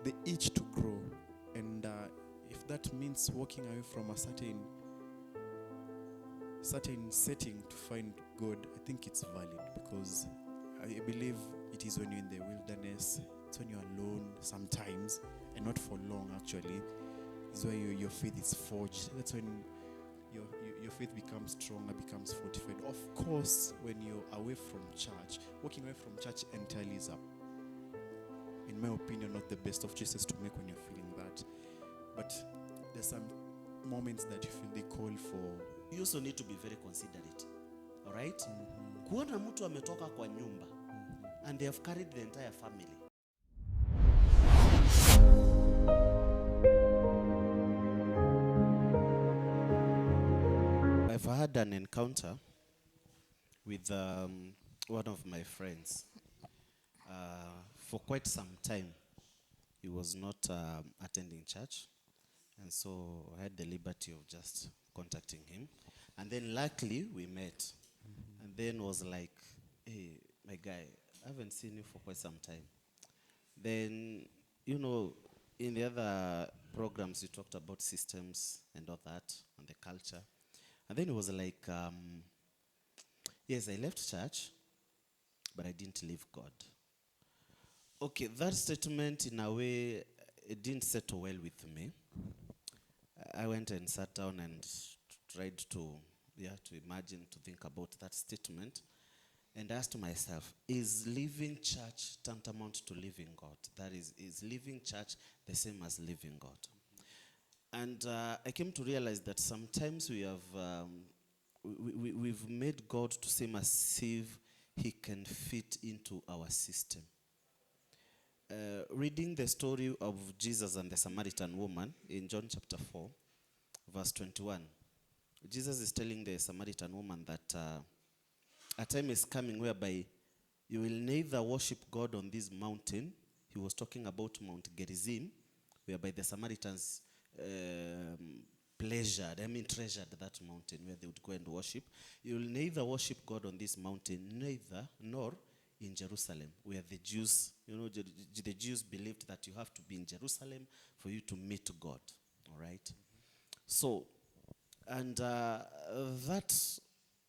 the itch to grow. And if that means walking away from a certain setting to find God, I think it's valid, because I believe it is when you're in the wilderness, it's when you're alone sometimes, and not for long actually, is where your faith is forged. That's when your faith becomes stronger, becomes fortified. Of course, when you're away from church, walking away from church entirely is in my opinion, not the best of choices to make when you're feeling that. But there's some moments that you feel the call for. You also need to be very considerate. All right? Kuona mtu ametoka kwa nyumba and they have carried the entire family. I've had an encounter with one of my friends. For quite some time, he was not attending church. And so I had the liberty of just contacting him. And then luckily we met. And then was like, hey, my guy, I haven't seen you for quite some time. Then, you know, in the other programs, we talked about systems and all that, and the culture. And then it was like, yes, I left church, but I didn't leave God. Okay, that statement, in a way, it didn't settle well with me. I went and sat down and tried to imagine, to think about that statement, and asked myself, is leaving church tantamount to living God? That is leaving church the same as living God? And I came to realize that sometimes we've made God to seem as if he can fit into our system. Reading the story of Jesus and the Samaritan woman in John chapter 4, verse 21, Jesus is telling the Samaritan woman that a time is coming whereby you will neither worship God on this mountain. He was talking about Mount Gerizim, whereby the Samaritans treasured that mountain where they would go and worship. You will neither worship God on this mountain, nor in Jerusalem, where the Jews, the Jews believed that you have to be in Jerusalem for you to meet God. All right? So, and that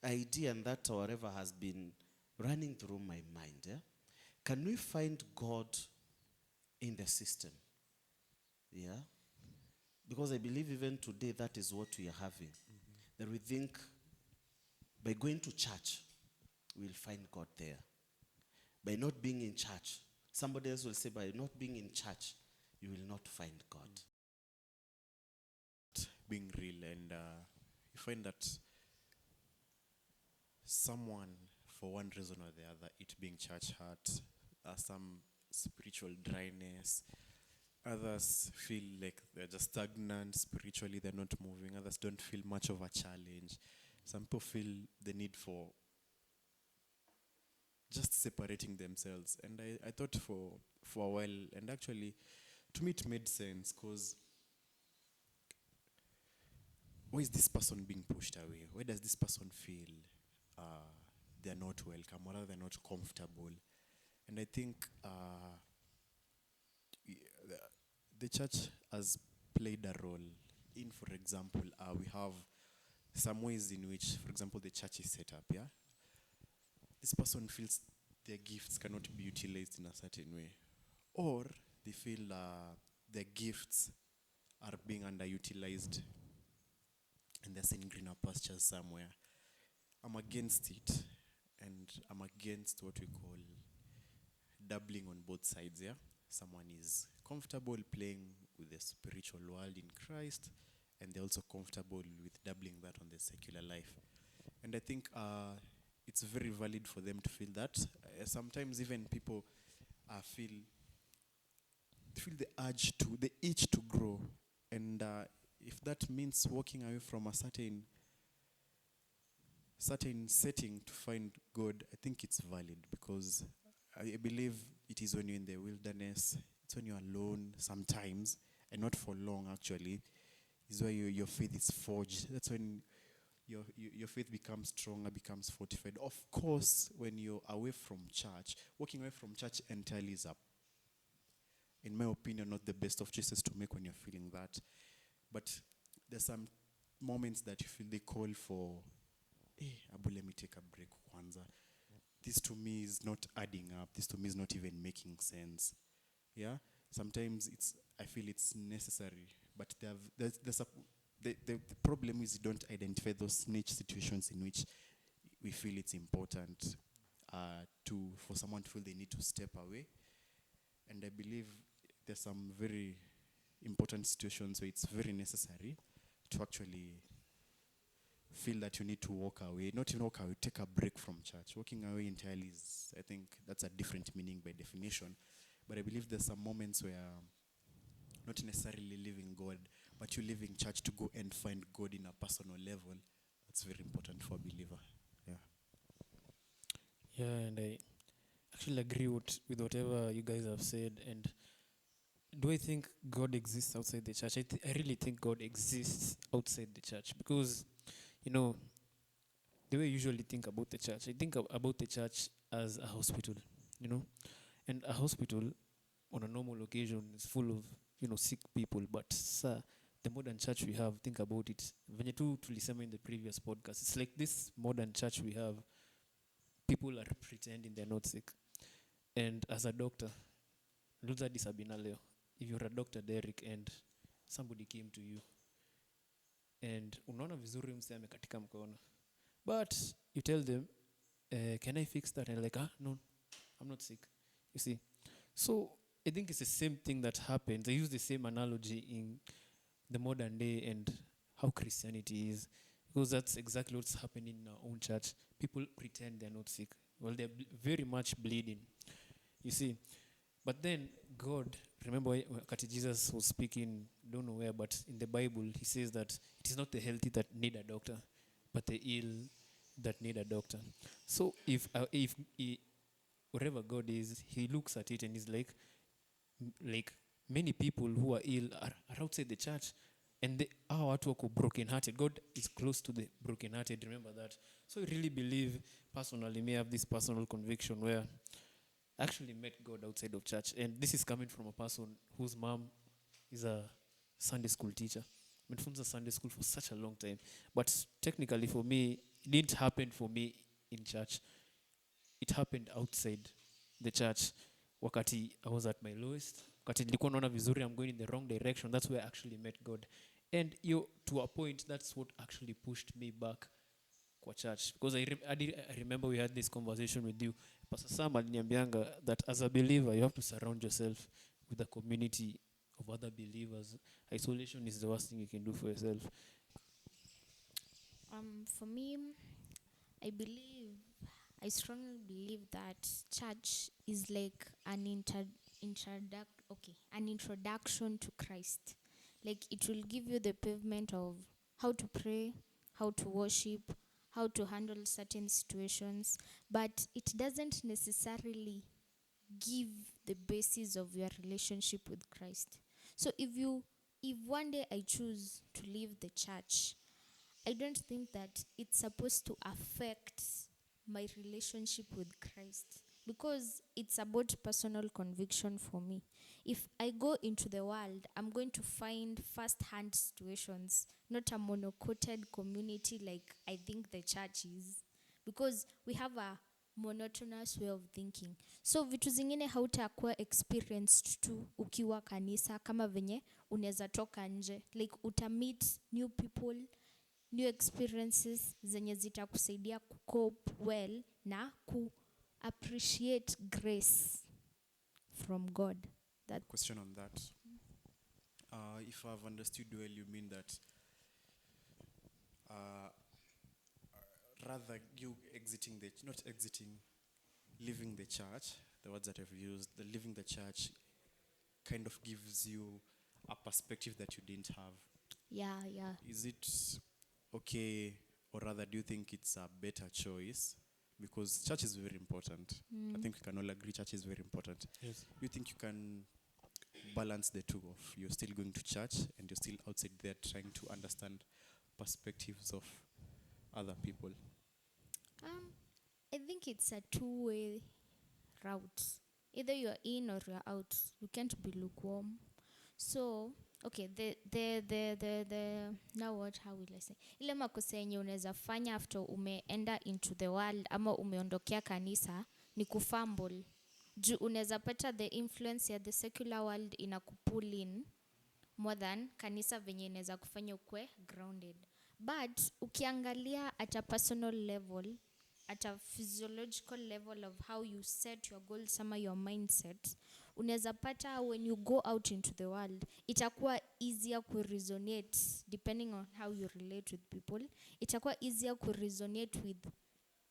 idea and that whatever has been running through my mind. Yeah? Can we find God in the system? Yeah? Because I believe even today that is what we are having. That we think by going to church, we'll find God there. By not being in church, somebody else will say, by not being in church, you will not find God. Being real, and you find that someone, for one reason or the other, it being church hurt, some spiritual dryness, others feel like they're just stagnant spiritually, they're not moving, others don't feel much of a challenge. Some people feel the need for just separating themselves. And I thought for a while, and actually, to me it made sense, because why is this person being pushed away? Why does this person feel they're not welcome, or they're not comfortable? And I think the church has played a role in, for example, we have some ways in which, for example, the church is set up, yeah? This person feels their gifts cannot be utilized in a certain way, or they feel their gifts are being underutilized and they're seeing greener pastures somewhere. I'm against it, and I'm against what we call dabbling on both sides, yeah? Someone is comfortable playing with the spiritual world in Christ, and they're also comfortable with dabbling that on the secular life. And I think it's very valid for them to feel that. Sometimes even people feel the itch to grow. And if that means walking away from a certain setting to find God, I think it's valid, because I believe it is when you're in the wilderness, it's when you're alone sometimes, and not for long actually, is where your faith is forged. That's when your faith becomes stronger, becomes fortified. Of course, when you're away from church, walking away from church entirely is in my opinion, not the best of choices to make when you're feeling that. But there's some moments that you feel they call for, hey, Abu, let me take a break, Kwanza. This to me is not adding up. This to me is not even making sense. Yeah? Sometimes I feel it's necessary, but the problem is you don't identify those niche situations in which we feel it's important for someone to feel they need to step away. And I believe there's some very important situations where it's very necessary to actually feel that you need to walk away. Not even walk away, take a break from church. Walking away entirely is, I think, that's a different meaning by definition. But I believe there's some moments where not necessarily leaving God, but you leaving church to go and find God in a personal level. That's very important for a believer. Yeah. Yeah, and I actually agree with whatever you guys have said. And do I think God exists outside the church? I really think God exists outside the church because, you know, the way I usually think about the church, I think about the church as a hospital, you know, and a hospital on a normal occasion is full of, sick people. But the modern church we have, think about it. Venye tu tulisema in the previous podcast, it's like this modern church we have, people are pretending they're not sick. And as a doctor, Luza disabina leo. If you're a doctor, Derek, and somebody came to you, and unaona vizuri mse amekatika mkono, but you tell them, can I fix that? And they're like, no, I'm not sick. You see? So I think it's the same thing that happens. I use the same analogy in the modern day and how Christianity is, because that's exactly what's happening in our own church. People pretend they're not sick. Well, they're very much bleeding. You see? But then God, remember when Jesus was speaking, don't know where, but in the Bible, he says that it is not the healthy that need a doctor, but the ill that need a doctor. So if wherever God is, he looks at it and he's like many people who are ill are outside the church, and our watu wako broken-hearted. God is close to the broken-hearted, remember that. So I really believe, personally, may have this personal conviction where I actually met God outside of church. And this is coming from a person whose mom is a Sunday school teacher. I've been Sunday school for such a long time. But technically for me, it didn't happen for me in church. It happened outside the church. Wakati I was at my lowest. Wakati nilikuwa naona vizuri, I'm going in the wrong direction. That's where I actually met God. And to a point, that's what actually pushed me back kwa church. Because I remember we had this conversation with you. Pastor Sam aliniambianga that as a believer, you have to surround yourself with a community of other believers. Isolation is the worst thing you can do for yourself. For me, I strongly believe that church is like an introduction to Christ. Like it will give you the pavement of how to pray, how to worship, how to handle certain situations, but it doesn't necessarily give the basis of your relationship with Christ. So if one day I choose to leave the church, I don't think that it's supposed to affect my relationship with Christ, because it's about personal conviction for me. If I go into the world, I'm going to find first-hand situations, not a monocoated community like I think the church is, because we have a monotonous way of thinking. So vitu zingine hautakuwa experienced tu ukiwa kanisa kama venye unaweza toka nje, like utamit new people, new experiences zenye zitakusaidia kucope well na appreciate grace from God. That question on that. If I've understood well, you mean that rather you leaving the church, the words that I've used, the leaving the church kind of gives you a perspective that you didn't have. Yeah. Is it okay, or rather do you think it's a better choice? Because church is very important. I think we can all agree church is very important. Yes. Do you think you can balance the two of you're still going to church and you're still outside there trying to understand perspectives of other people? I think it's a two-way route. Either you're in or you're out. You can't be lukewarm. So okay, the now what, how will I say, ile makosa yenye unaweza fanya after umeenda into the world ama umeondokea kanisa ni kufumble. Juu unaweza pata the influence ya the secular world ina kupull in more than kanisa venye inaweza kufanya ukwe grounded. But ukiangalia at a personal level, at a physiological level of how you set your goals ama your mindset, unaweza pata when you go out into the world itakuwa easier ku resonate depending on how you relate with people. Itakuwa easier ku resonate with,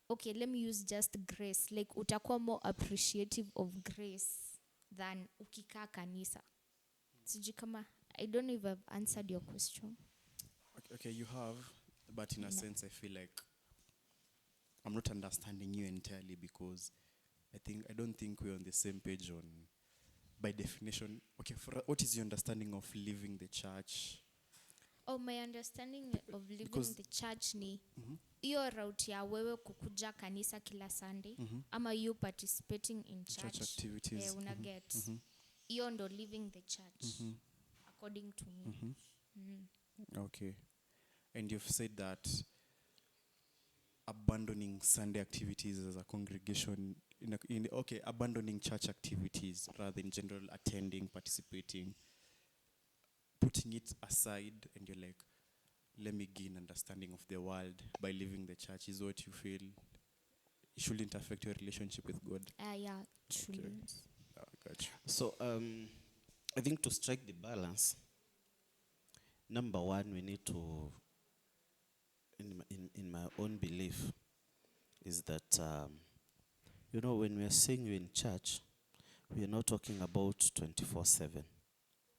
okay, let me use just grace, like utakuwa more appreciative of grace than ukikaa kanisa. Sijui kama, I don't know if I've answered your question. Okay, you have, but in a sense, I feel like I'm not understanding you entirely because I don't think we're on the same page on, by definition. Okay, what is your understanding of leaving the church? Oh, my understanding of leaving Because the church ni hiyo route ya wewe kukuja kanisa kila Sunday ama you participating in church activities. una get hiyo ndo leaving the church according to me. Okay. And you've said that abandoning Sunday activities as a congregation, abandoning church activities rather than general attending, participating, putting it aside, and you're like, let me gain understanding of the world by leaving the church is what you feel it shouldn't affect your relationship with God. Yeah, true. Okay. Gotcha. So I think to strike the balance, number one, we need to, in my own belief, is that, when we are saying you're in church, we are not talking about 24/7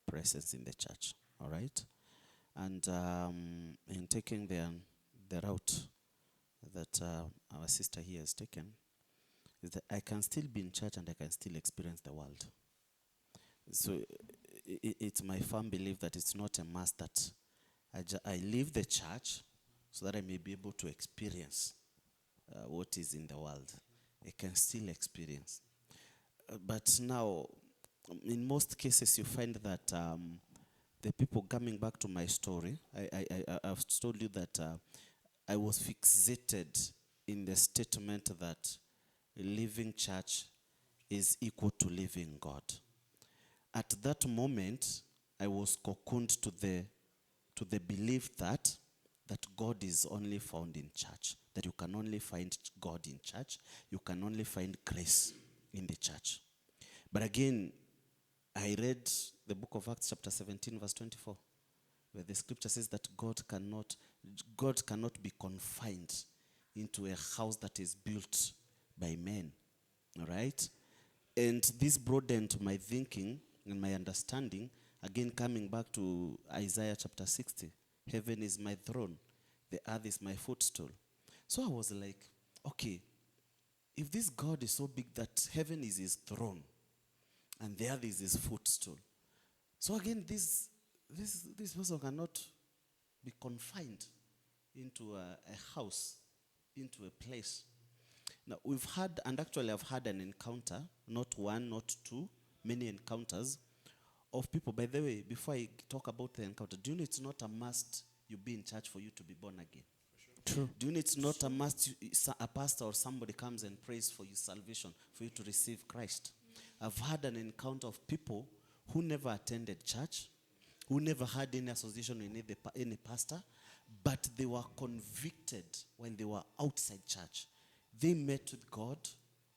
presence in the church, all right? And in taking the route that our sister here has taken, is that I can still be in church and I can still experience the world. So it's my firm belief that it's not a must that I leave the church so that I may be able to experience what is in the world. I can still experience. But now, in most cases, you find that the people coming back to my story, I've told you that I was fixated in the statement that leaving church is equal to leaving God. At that moment, I was cocooned to the belief that God is only found in church, that you can only find God in church, you can only find grace in the church. But again, I read the book of Acts chapter 17 verse 24, where the scripture says that God cannot be confined into a house that is built by men. All right? And this broadened my thinking and my understanding, again coming back to Isaiah chapter 60. Heaven is my throne, the earth is my footstool. So I was like, okay, if this God is so big that heaven is his throne and the earth is his footstool, so again this person cannot be confined into a house, into a place. Now I've had an encounter, not one, not two, many encounters of people. By the way, before I talk about the encounter, do you know it's not a must you be in church for you to be born again? True. Do you know it's not a must a pastor or somebody comes and prays for your salvation, for you to receive Christ? I've had an encounter of people who never attended church, who never had any association with any pastor, but they were convicted when they were outside church. They met with God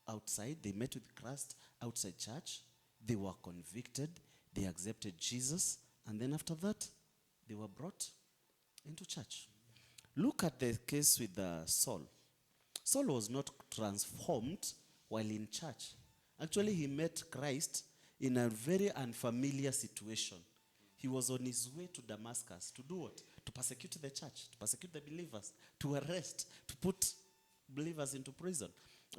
outside, they met with Christ outside church, they were convicted, they accepted Jesus, and then after that, they were brought into church. Look at the case with Saul. Saul was not transformed while in church. Actually, he met Christ in a very unfamiliar situation. He was on his way to Damascus to do what? To persecute the church, to persecute the believers, to arrest, to put believers into prison.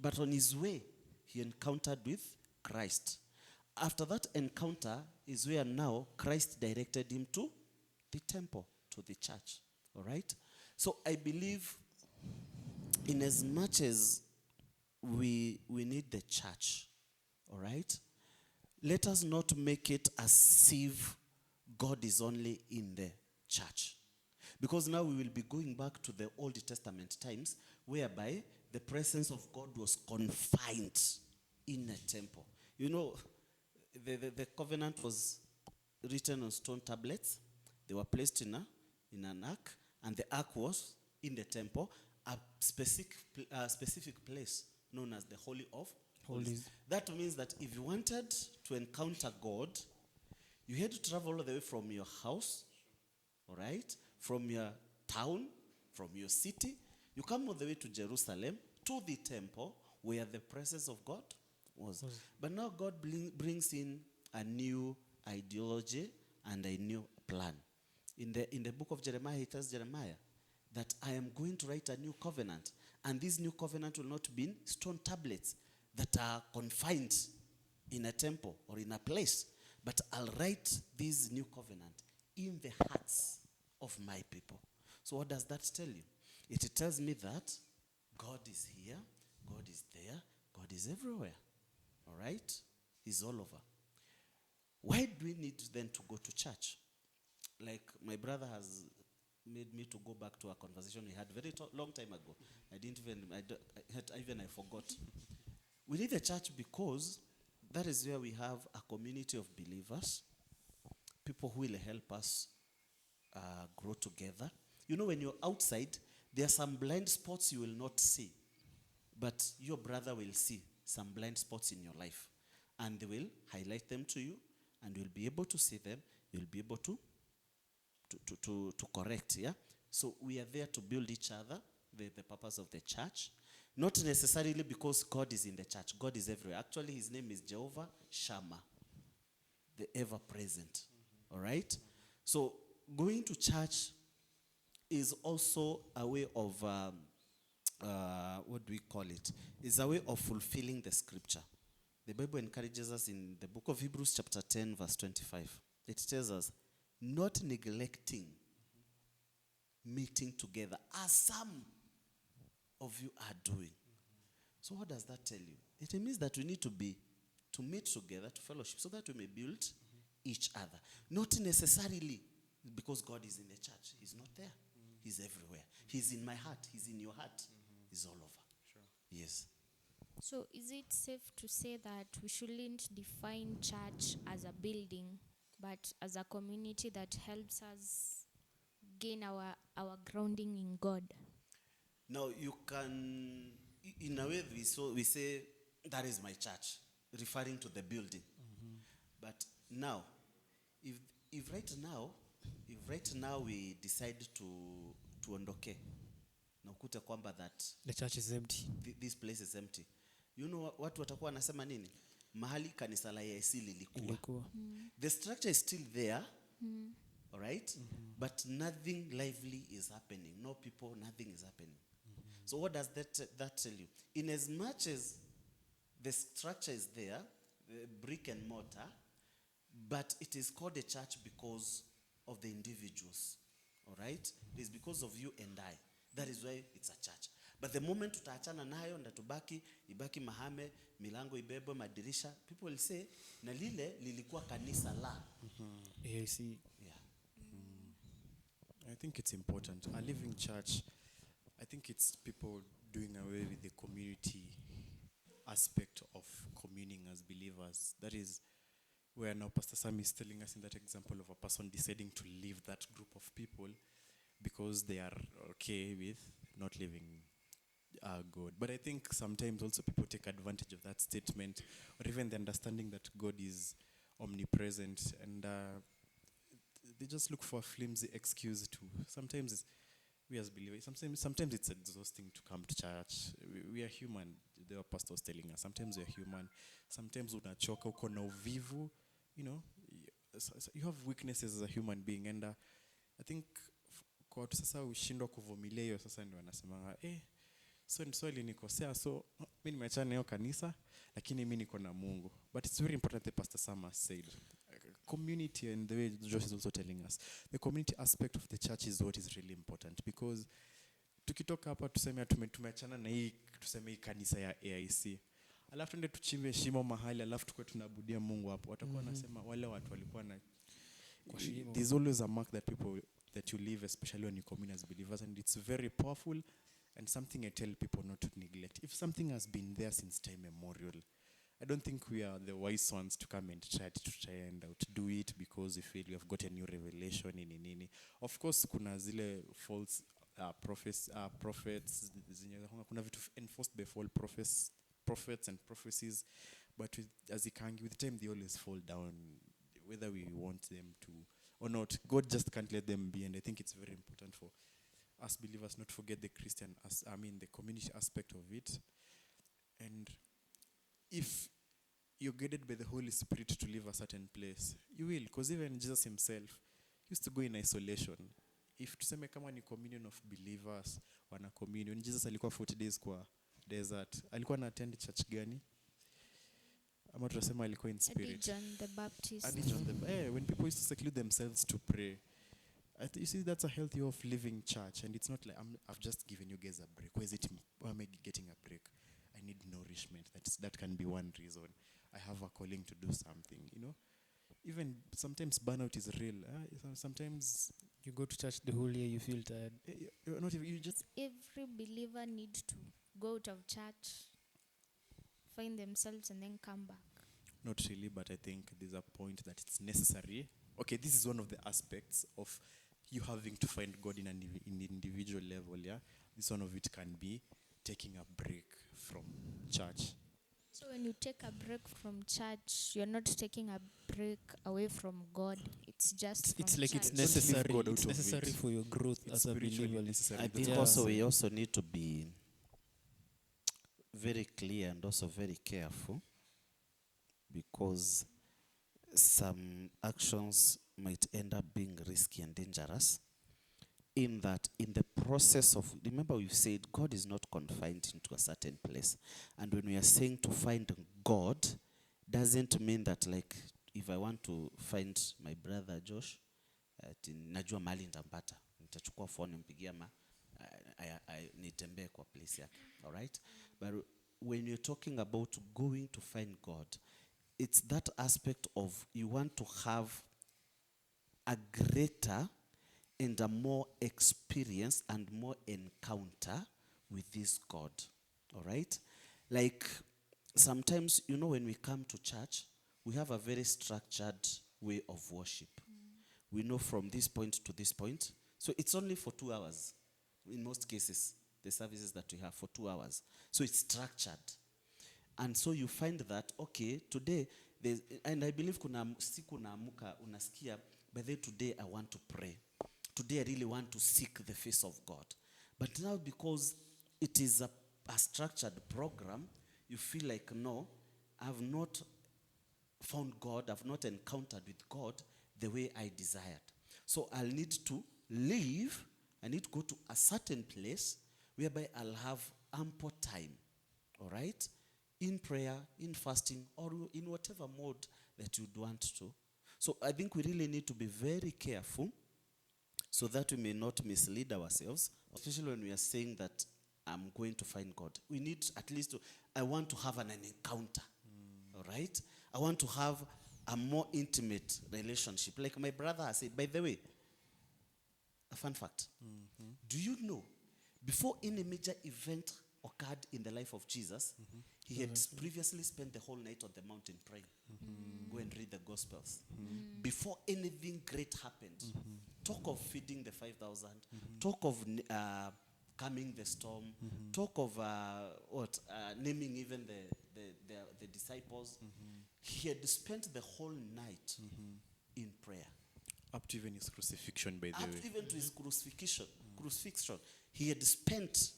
But on his way, he encountered with Christ. After that encounter is where now Christ directed him to the temple, to the church. All right? So I believe in as much as we need the church, All right? Let us not make it as if God is only in the church. Because now we will be going back to the Old Testament times whereby the presence of God was confined in a temple. You know, the covenant was written on stone tablets. They were placed in an ark, and the ark was in the temple, a specific place known as the Holy of Holies. Holies. That means that if you wanted to encounter God, you had to travel all the way from your house, all right, from your town, from your city. You come all the way to Jerusalem, to the temple, where the presence of God was. But now God brings in a new ideology and a new plan. In the book of Jeremiah, he tells Jeremiah that I am going to write a new covenant. And this new covenant will not be in stone tablets that are confined in a temple or in a place. But I'll write this new covenant in the hearts of my people. So what does that tell you? It tells me that God is here, God is there, God is everywhere. All right? He's all over. Why do we need then to go to church? Like my brother has made me to go back to a conversation we had very long time ago. I forgot. We need a church because that is where we have a community of believers, people who will help us grow together. You know, when you're outside, there are some blind spots you will not see, but your brother will see some blind spots in your life, and they will highlight them to you, and you'll be able to see them. You'll be able to correct. Yeah. So we are there to build each other. The purpose of the church, not necessarily because God is in the church. God is everywhere. Actually, his name is Jehovah Shammah, the ever-present. All right? So going to church is also a way of, what do we call it? It's a way of fulfilling the scripture. The Bible encourages us in the book of Hebrews chapter 10, verse 25. It tells us, not neglecting meeting together as some of you are doing. So what does that tell you? It means that we need to meet together, to fellowship, so that we may build each other. Not necessarily because God is in the church. He's not there. He's everywhere. He's in my heart. He's in your heart. He's all over. Sure. Yes. So is it safe to say that we shouldn't define church as a building, but as a community that helps us gain our grounding in God? Now you can, in a way, we say that is my church, referring to the building. But now, if right now we decide to ondoke, na ukute kwamba that The church is empty. This place is empty, you know watu watakuwa wanasema nini? Mahali kanisa la EAC lilikuwa. The structure is still there. All right? But nothing lively is happening. No people, nothing is happening. So what does that tell you? In as much as the structure is there, the brick and mortar, but it is called a church because of the individuals. All right? It is because of you and I. That is why it's a church. But the moment tutaachana nayo nda ibaki mahame, milango ibebwe, madirisha, people will say, na lile lilikuwa kanisa la. Yeah, I see. Yeah. I think it's important. A living church, I think it's people doing away with the community aspect of communing as believers. That is where now Pastor Sam is telling us in that example of a person deciding to leave that group of people because they are okay with not living God. But I think sometimes also people take advantage of that statement, or even the understanding that God is omnipresent, and they just look for a flimsy excuse to. Sometimes we as believers, sometimes it's exhausting to come to church. We are human. The pastor was telling us. Sometimes we are human. Sometimes unachoka, uko na uvivu. You know, you have weaknesses as a human being, and I think kwa watu sasa ushindwa kuvumilia hiyo, sasa ndio wanasema so ilinikosea, so mimi nimeachana hiyo kanisa, lakini mimi niko na Mungu. But it's very important, the Pastor Sam has said, community, and the way Josh is also telling us, the community aspect of the church is what is really important, because tukitoka hapa tuseme tumeachana na hii, tuseme hii kanisa ya AIC, alafu tuende tuchimbe shimo mahali alafu tukue tunabudia Mungu hapo, watakuwa wanasema wale watu walikuwa na there's always a mark that people that you leave, especially when you commune as believers, and it's very powerful and something I tell people not to neglect. If something has been there since time memorial, I don't think we are the wise ones to come and try and outdo it because we feel we have got a new revelation nini. Of course kuna zile false prophets kuna vitu enforced by false prophets and prophecies, but as ikangi with time they always fall down whether we want them to or not. God just can't let them be, and I think it's very important for us believers not to forget the the community aspect of it. And if you're guided by the Holy Spirit to leave a certain place, you will, because even Jesus himself used to go in isolation. If tuseme kama ni communion of believers, wana communion, Jesus alikuwa 40 days kwa desert. Alikuwa na attend church gani? Ama tunasema alikuwa in spirit. John the Baptist. When people used to seclude themselves to pray, you see, that's a healthy way of living church, and it's not like I've just given you guys a break. Why am I getting a break? I need nourishment. That can be one reason. I have a calling to do something, Even sometimes burnout is real. Sometimes You go to church the whole year, you feel tired. not even, you just Every believer needs to go out of church, find themselves, and then come back. not really, but I think there's a point that it's necessary. Okay, this is one of the aspects of you having to find God in an individual level. Yeah, this one of it can be taking a break from church. So when you take a break from church, you're not taking a break away from God. It's just It's from like church. it's Don't leave necessary. God out It's of necessary it. for your growth It's as a spiritually believer. necessary. I That's think what I'm also we saying. also need to be very clear and also very careful, because some actions might end up being risky and dangerous, in that in the process of, remember we've said God is not confined into a certain place, and when we are saying to find God, doesn't mean that, like, if I want to find my brother Josh, najua mahali nitampata, nitachukua phone nimpigia nitembee kwa place yake. All right? But when you're talking about going to find God, it's that aspect of you want to have a greater and a more experience and more encounter with this God. All right? Like, sometimes, when we come to church, we have a very structured way of worship. We know from this point to this point. So it's only for 2 hours. In most cases, the services that we have for 2 hours. So it's structured. And so you find that, okay, today, and I believe kuna siku naamuka unasikia, by the way, today I want to pray. Today I really want to seek the face of God. But now, because it is a structured program, you feel like, no, I've not found God, I've not encountered with God the way I desired. So I'll need to leave, I need to go to a certain place whereby I'll have ample time, all right? In prayer, in fasting, or in whatever mode that you'd want to. So I think we really need to be very careful so that we may not mislead ourselves, especially when we are saying that I'm going to find God. We need at least I want to have an encounter, all right? I want to have a more intimate relationship. Like my brother has said, by the way, a fun fact. Do you know, before any major event occurred in the life of Jesus, he had previously spent the whole night on the mountain praying. Go and read the Gospels. Before anything great happened, talk of feeding the 5,000, talk of calming the storm, talk of naming even the disciples. He had spent the whole night in prayer. Up to even his crucifixion, by the way. Even to his crucifixion, he had spent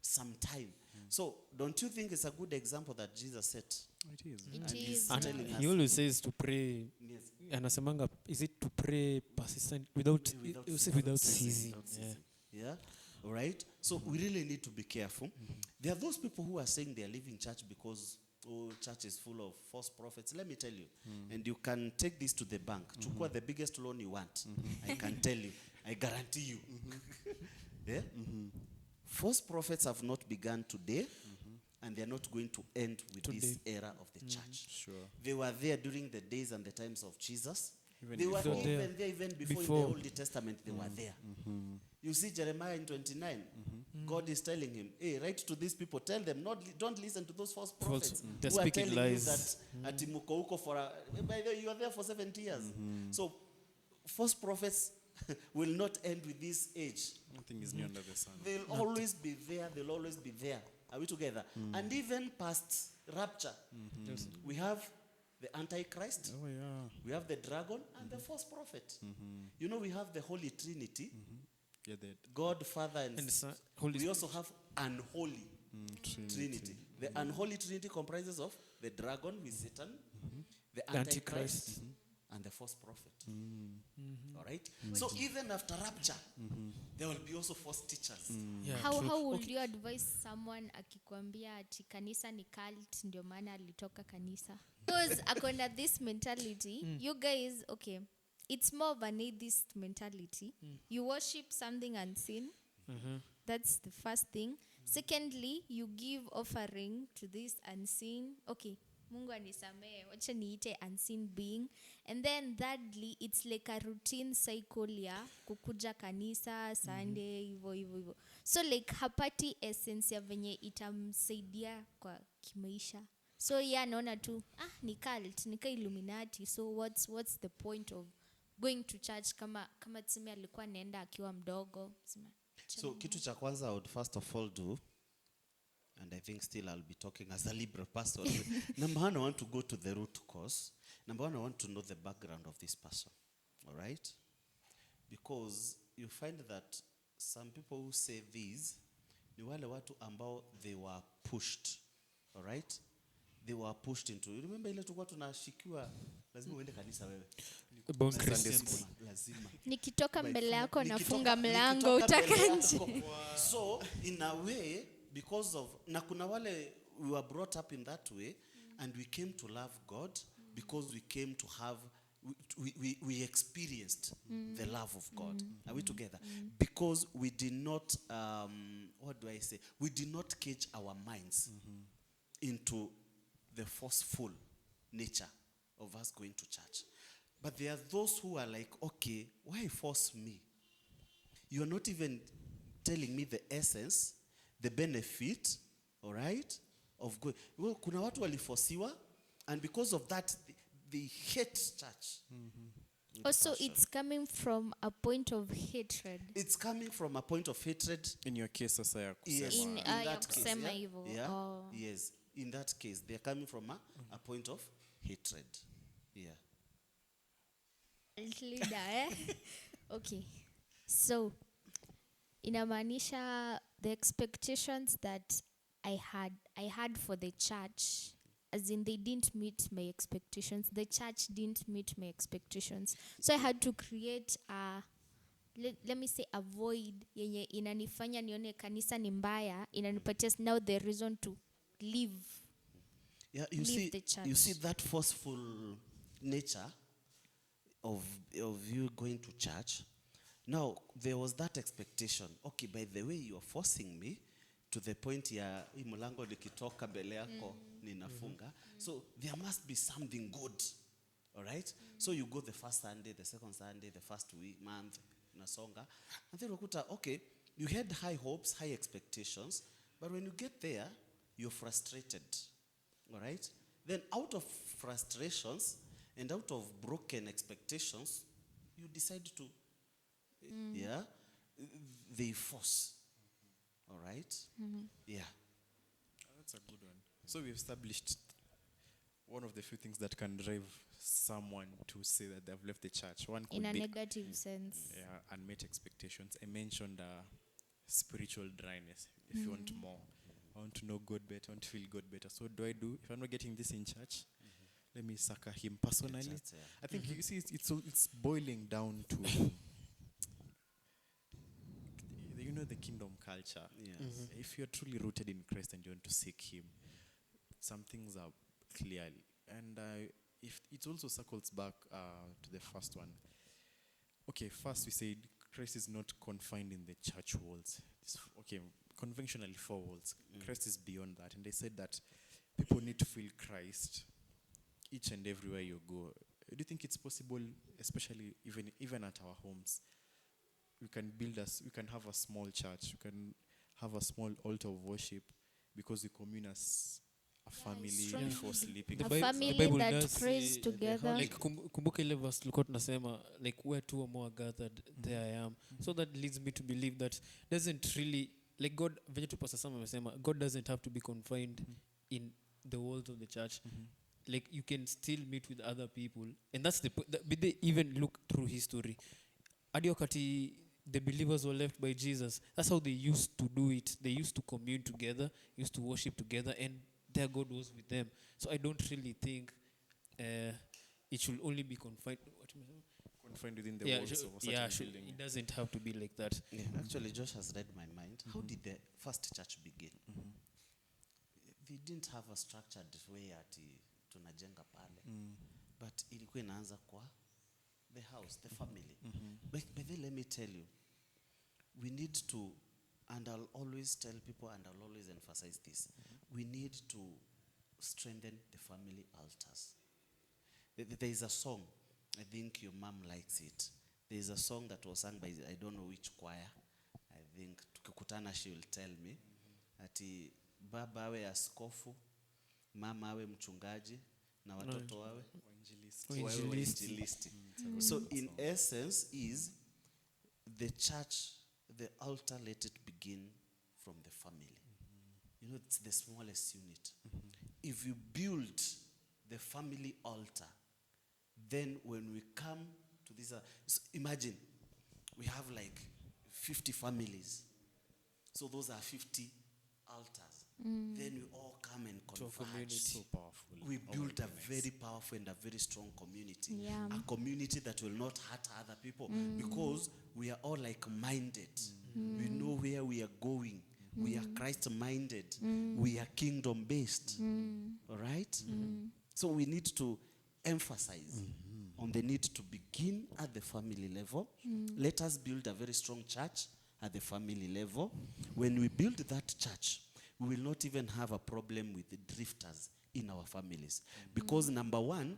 some time. So, don't you think it's a good example that Jesus set? It is. It And is. he's And telling us. he always says to pray. Yes. Anasemanga, is it to pray persistent without Without ceasing? ceasing. Yeah. All right. So we really need to be careful. There are those people who are saying they are leaving church because church is full of false prophets. Let me tell you, and you can take this to the bank. Chukua the biggest loan you want. I can tell you. I guarantee you. Yeah. False prophets have not begun today, and they're not going to end with this Today. era of the church. Sure. They were there during the days and the times of Jesus. Even They were before. even there even before in Before. the Old Testament, they were there. You see Jeremiah in 29, God is telling him, hey, write to these people, tell them, don't listen to those false prophets They're who are speaking telling lies. you that ati muko huko for by the way, you are there for 70 years. So false prophets will not end with this age. Nothing is new under the sun. They'll always be there. They'll always be there. Are we together? And even past rapture, Yes. we have the Antichrist, Oh, yeah. we have the dragon, and the false prophet. You know, we have the Holy Trinity, Yeah, that God, Father, and And the Son, Holy we Spirit. also have unholy Trinity. The unholy Trinity comprises of the dragon with Satan, the The Antichrist, Antichrist. and the false prophet. All right? So even after rapture, there will be also false teachers. Yeah, how true. how would Okay. you advise someone akikwambia ati kanisa ni cult ndio maana alitoka kanisa? Because akona this mentality, you guys, okay, it's more of an atheist mentality. You worship something unseen. That's the first thing. Secondly, you give offering to this unseen. Okay, Mungu anisamee, wacha niite unseen being. And then thirdly, it's like a routine cycle ya kukuja kanisa, Sunday, hivyo hivyo hivyo. So like hapati essence ya venye itamsaidia kwa kimaisha. So yeah, naona tu, ni cult, nika Illuminati. So what's the point of going to church kama tuseme alikuwa naenda akiwa mdogo. Sema, So kitu cha kwanza I would first of all do, and I think still I'll be talking as a liberal person. Number one, I want to go to the root cause. Number one, I want to know the background of this person. All right? Because you find that some people who say these, ni wale watu ambao they were pushed. All right? They were pushed into. You remember ile tulikuwa tunashikiwa lazima uende kanisa wewe. Born Sunday Christians. school. Lazima. nikitoka mbele yako Nikitoka- nafunga mlango nikitoka mbele utaka yako. nje. So in a way, because of na kuna wale we were brought up in that way, and we came to love God because we came to have we experienced the love of God. Are we together? Because we did not what do I say? We did not cage our minds into the forceful nature of us going to church. But there are those who are like, okay, why force me? You are not even telling me the essence, the benefit, all right, of going. Well, kuna watu walifosiwa, and because of that, they hate church. with Also, passion. it's coming from a point of hatred. It's coming from a point of hatred. In your case, sasa ya Yes. kusema. In- In ya that case, kusema yeah? hivyo. Yeah? Oh. Yes. In that case, they're coming from a point of hatred. Yeah. Leader, eh? Okay. So, inamaanisha the expectations that I had for the church, as in they didn't meet my expectations. The church didn't meet my expectations. So I had to create a let me say a void yenye inanifanya nione kanisa ni mbaya, inanipatia now the reason to leave. Yeah, you Leave see, the church. you see that forceful nature of you going to church. Now there was that expectation. Okay, by the way, you are forcing me to the point ya hii mlango nikitoka mbele yako ninafunga. So there must be something good. All right? So you go the first Sunday, the second Sunday, the first week, month, nasonga. And then ukuta, okay, you had high hopes, high expectations, but when you get there, you're frustrated. All right? Then out of frustrations and out of broken expectations, you decide to, yeah, they force. All right? Yeah. That's a good one. So we've established one of the few things that can drive someone to say that they've left the church. One could In a be negative sense. unmet expectations. I mentioned spiritual dryness. If you want more, I want to know God better, I want to feel God better. So what do I do? If I'm not getting this in church, let me succor him personally. That's it, yeah. I think you see, it's boiling down to you know the kingdom culture. Yes. If you're truly rooted in Christ and you want to seek Him, some things are clear. And if it also circles back to the first one. Okay, first we said Christ is not confined in the church walls. Okay, conventionally four walls. Christ is beyond that. And they said that people need to feel Christ each and everywhere you go. Do you think it's possible, especially even at our homes? We can have a small church, we can have a small altar of worship because we commune as a family strongly before sleeping. The A Bi- family the Bible that does prays say together. like kumbuka ile verse tulikuwa tunasema like where two or more are gathered there I am. So that leads me to believe that doesn't really like God venye tu pastor Sam amesema God doesn't have to be confined in the walls of the church. Like you can still meet with other people, and that's but they even look through history hadi wakati the believers were left by Jesus, that's how they used to do it. They used to commune together, used to worship together, and their God was with them. So I don't really think it should only be confined Confined within the walls of a certain building. it doesn't have to be like that. Yeah, actually, Josh has read my mind. How did the first church begin? They didn't have a structured way ati tunajenga pale, but ilikuwa inaanza kwa the house, the family. But then let me tell you, we need to, and I'll always tell people and I'll always emphasize this, we need to strengthen the family altars. There is a song, I think your mom likes it. There is a song that was sung by, I don't know which choir. I think tukikutana she will tell me. Ati baba awe askofu, mama awe mchungaji, na watoto wawe wainjilisti. So in essence is the church, the altar, let it begin from the family. You know, it's the smallest unit. If you build the family altar, then when we come to this, so imagine we have like 50 families. So those are 50 altars. Then we all come and converge. So powerful. We Oh my build a goodness. very powerful and a very strong community. Yeah. A community that will not hurt other people because we are all like-minded. We know where we are going. We are Christ-minded. We are kingdom-based. All right? So we need to emphasize on the need to begin at the family level. Let us build a very strong church at the family level. When we build that church, we will not even have a problem with the drifters in our families. Because number one,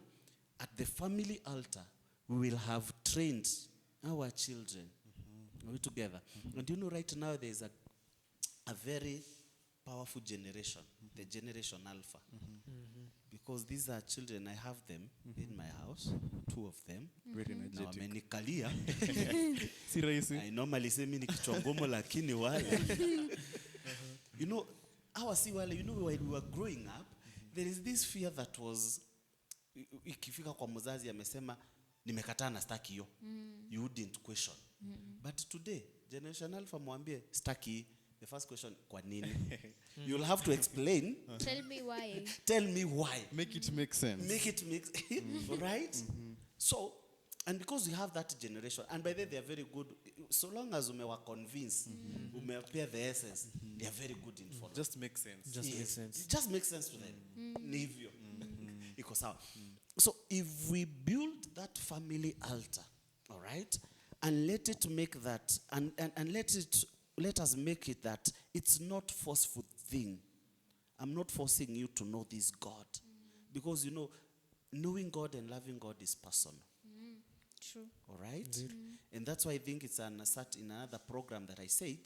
at the family altar, we will have trained our children. Are we together? And you know, right now there is a very powerful generation, the generation Alpha. Because these are children, I have them in my house, 2 of them. Very Na energetic. wamenikalia. Si rahisi. I normally say mimi ni kichwa ngumu lakini wale. You know, our si wale, you know, when we were growing up, there is this fear that was, ikifika kwa mzazi amesema, nimekataa na staki hiyo. You wouldn't question. But today, Generation Alpha mwambie, staki, the first question, kwa nini? You'll have to explain. Tell me why. Tell me why. Make it make sense. Make it make right? So, and because we have that generation, and by the way, they are very good, so long as umewa convince, umepea the essence, they are very good in following. Just make sense. Just makes sense. It just makes sense to them. Ni hivyo. Iko sawa. So if we build that family altar, all right, and let it make that, and let us make it that it's not forceful thing. I'm not forcing you to know this God. Because, you know, knowing God and loving God is personal. True. All right? And that's why I think it's in another program that I said,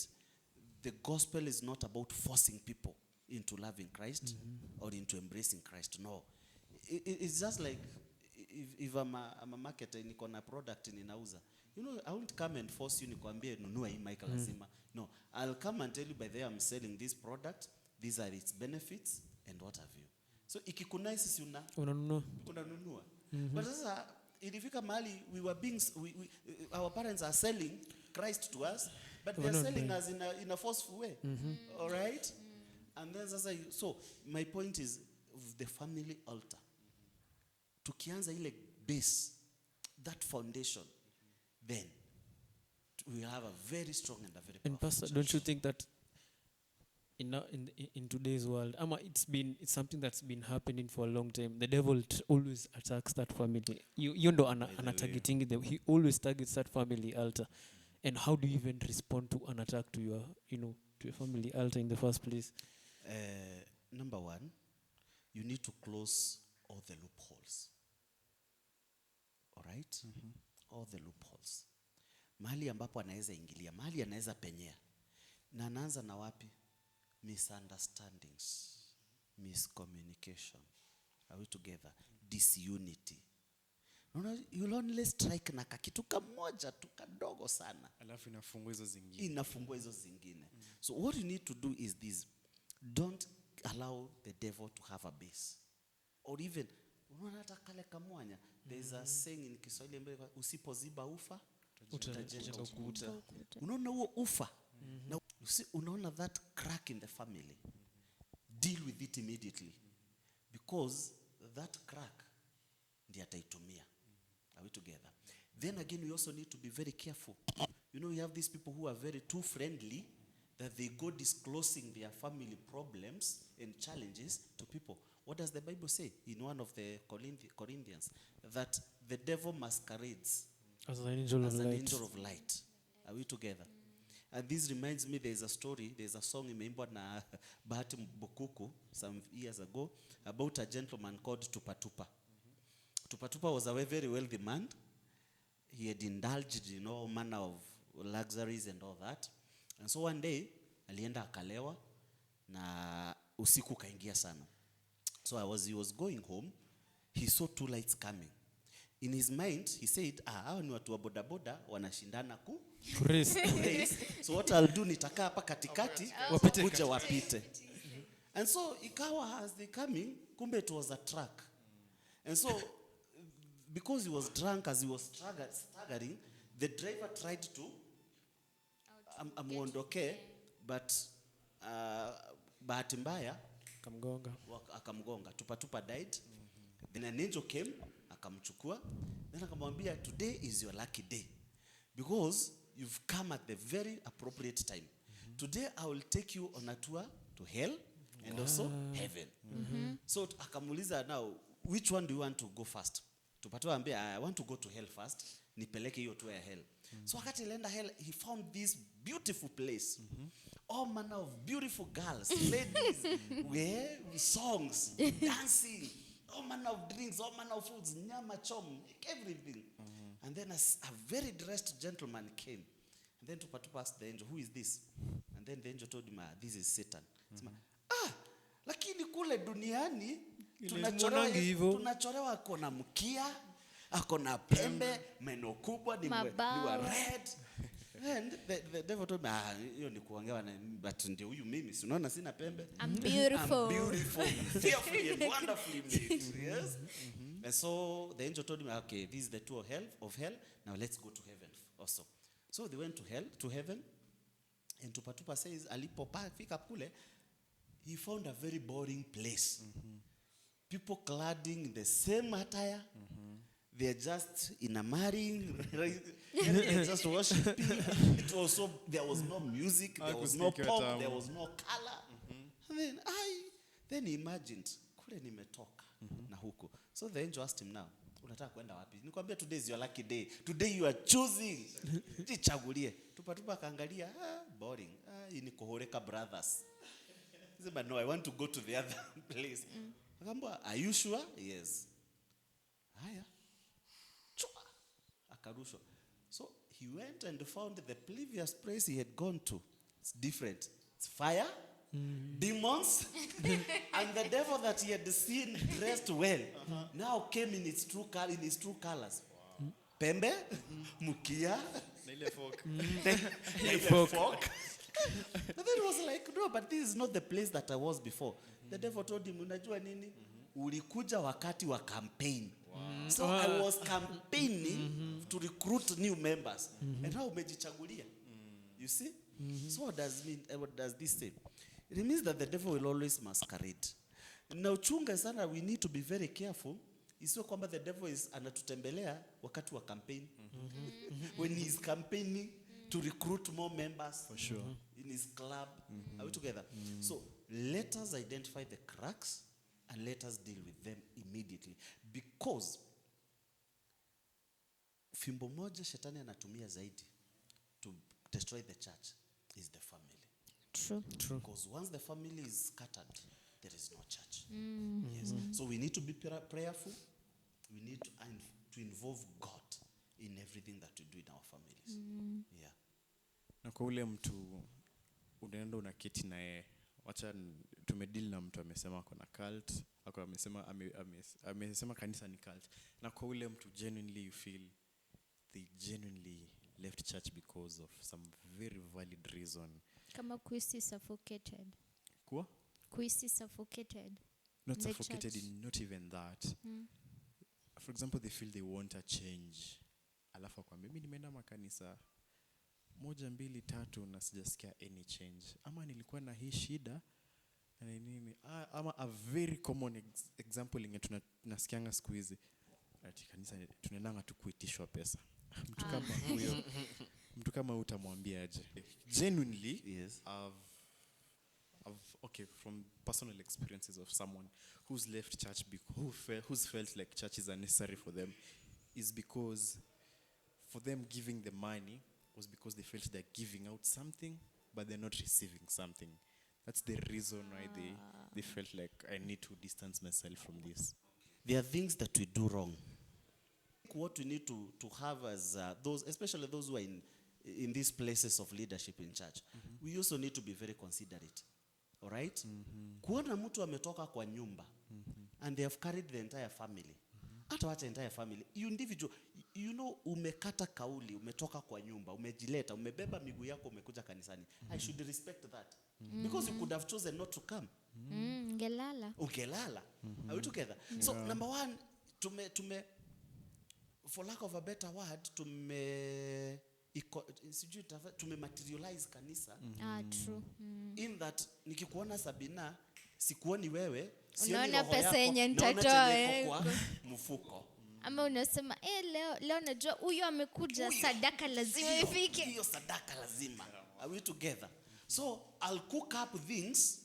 the gospel is not about forcing people into loving Christ or into embracing Christ. No. It's just like if I'm a marketer, niko na product ninauza. You know, I won't come and force you nikwambie nunua hii mic lazima. No, I'll come and tell you by the way I'm selling this product, these are its benefits and what have you. So ikikunaisi si unanunua. But sasa ilifika mahali we were being our parents are selling Christ to us, but they are selling us in a forceful way. All right? And then sasa so my point is the family altar. Tukianza ile base, that foundation, then we have a very strong and a very powerful And Pastor, church. don't you think that in today's world, it's something that's been happening for a long time. The devil always attacks that family. You know, targeting he always targets that family altar. And how do you even respond to an attack to your, to a family altar in the first place? Number one, you need to close all the loopholes. All right? All the loopholes. Mahali ambapo anaweza ingilia, mahali anaweza penyea. Na anaanza na wapi? Misunderstandings, miscommunication. Are we together? Disunity. You'll only strike na kakitu kamoja tu kadogo sana. Alafu inafungua hizo zingine. Inafungua hizo zingine. So what you need to do is this. Don't allow the devil to have a base. Or even, unaona hata kale kamwanya. There's a saying in Kiswahili ambayo usipoziba ufa utajenga ukuta. Unaona huo ufa? Now, you see, unaona that crack in the family. Deal with it immediately. Because that crack ndiye ataitumia. Are we together? Then again, we also need to be very careful. You know, you have these people who are very too friendly that they go disclosing their family problems and challenges to people. What does the Bible say in one of the Corinthians? That the devil masquerades As an angel of as an light. angel of light. Are we together? And this reminds me, there's a story, there's a song imeimbwa na Bahati Bukuku some years ago about a gentleman called Tupatupa. Tupatupa was a very wealthy man. He had indulged in all manner of luxuries and all that. And so one day, alienda akalewa na usiku kaingia sana. So he was going home, he saw two lights coming. In his mind, he said, hao ni watu wa bodaboda wanashindana race. So what I'll do, nitakaa hapa katikati, kuja wapite. And so ikawa as they coming, kumbe it was a truck. And so because he was drunk, as he was staggering, the driver tried to amuondoke, but bahati mbaya akamgonga. Tupatupa died. Then an angel came, akamchukua. Then akamwambia, today is your lucky day, because you've come at the very appropriate time. Today I will take you on a tour to hell and also heaven. So akamuliza, now, which one do you want to go first? Tupatupa ambia, I want to go to hell first. Nipeleke hiyo tour ya hell. So wakati alienda hell, he found this beautiful place. All manner of beautiful girls, ladies, songs, dancing, all manner of drinks, all manner of foods, nyama chom, everything. And then a very dressed gentleman came. And then Tupatupa asked the angel, who is this? And then the angel told him, this is Satan. Lakini kule duniani tunachorewa akona mkia, akona pembe, meno kubwa, ni wa red. And the devil told me, hiyo ni kuongewa na, but ndio huyu mimi, si unaona sina pembe? I'm beautiful. I'm beautiful, fearfully and wonderfully made. Yes? And so the angel told me, okay, this is the tour of hell. Now let's go to heaven also. So they went to heaven. And Tupatupa says, alipofika kule, he found a very boring place. People cladding in the same attire. They're just in a marrying, they're just worshiping. There was no music, there was no pop, there was no color. And then he imagined, kule nimetoka na huko. So the angel asked him, now, unataka kwenda wapi? Nikwambia, today is your lucky day. Today you are choosing. Jichagulie. Tupatupa kaangalia, boring. Ini Kohoreka brothers. He said, but no, I want to go to the other place. Akamba, are you sure? Yes. Haya. Akarushwa. So he went and found the previous place he had gone to. It's different. It's fire, demons, and the devil that he had seen dressed well now came in its true colors. Pembe, mukia, fork. And then he was like, no, but this is not the place that I was before. The devil told him, unajua nini? Ulikuja wakati wa campaign. So I was campaigning to recruit new members. And now umejichagulia. You see? So what does this say? It means that the devil will always masquerade. Now chunga sana, we need to be very careful. Isiwe kwamba the devil is anatutembelea wakati wa campaign. When he is campaigning to recruit more members. For sure. In his club. Are we together? So let us identify the cracks and let us deal with them immediately. Because fimbo moja shetani anatumia zaidi to destroy the church is the family. True. True. Because once the family is scattered, there is no church. Yes. So we need to be prayerful. We need to involve God in everything that we do in our families. Yeah. Na kwa ule mtu unaenda unaketi naye, wacha tumedeal na mtu amesema kuna cult, ako amesema kanisa ni cult. Na kwa ule mtu genuinely you feel they genuinely left church because of some very valid reason. Kama kuisi suffocated. Kwa? Kuisi suffocated. Not The suffocated church. in, not even that. For example, they feel they want a change. Alafu kwa mimi nimeenda makanisa 1, 2, 3 na sijasikia any change. Ama nilikuwa na hii shida na nini. Ama a very common example inge tunasikianga siku hizi. Ati kanisa tunaendanga tu kuitishwa pesa. Mtu kama huyo. Mtu kama utamwambia aje. Genuinely, Yes. okay, from personal experiences of someone who's left church, who's felt like church is unnecessary for them, is because for them giving the money was because they felt they're giving out something, but they're not receiving something. That's the reason why they felt like I need to distance myself from this. There are things that we do wrong. What we need to have as those, especially those who are in these places of leadership in church, we also need to be very considerate. All right? Kuona mtu ametoka kwa nyumba and they have carried the entire family. Hata wacha entire family. You individual, you know, umekata kauli, umetoka kwa nyumba, umejileta, umebeba miguu yako, umekuja kanisani. I should respect that. Because you could have chosen not to come. Ngelala. Ukelala. Are we together? So number one, for lack of a better word, tume materialize kanisa. True. In that nikikuona Sabina, sikuoni wewe, Unaona pesa yenye nitatoa kwa mfuko. Ama unasema leo najua huyo amekuja, sadaka lazima ifike. Hiyo sadaka lazima. Are we together? So I'll cook up things.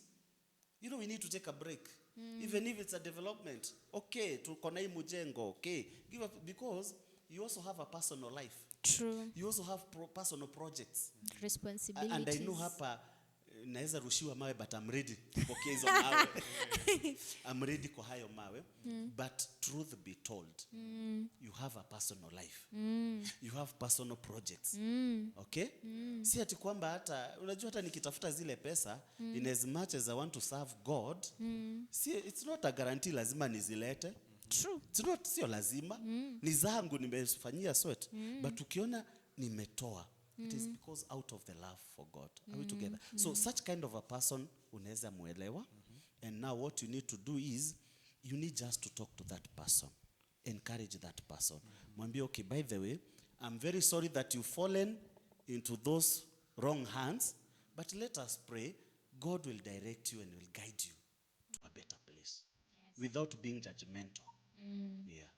You know, we need to take a break. Even if it's a development. Okay, tuko na hii mjengo, okay. Give up, because you also have a personal life. True. You also have personal projects. Responsibilities. And I know hapa naweza rushiwa mawe, but I'm ready kupokea hizo mawe. I'm ready kwa hayo mawe. But truth be told, you have a personal life. You have personal projects. Okay? Si ati kwamba hata unajua hata nikitafuta zile pesa, in as much as I want to serve God, it's not a guarantee lazima nizilete. True. It's not, sio lazima. Ni zangu nimefanyia sweat. But ukiona nimetoa, it is because out of the love for God. Are we together? So such kind of a person unaweza muelewa. And now what you need to do is, you need just to talk to that person. Encourage that person. Mwambie, okay, by the way, I'm very sorry that you've fallen into those wrong hands, but let us pray. God will direct you and will guide you to a better place. Yes. Without being judgmental. Yeah.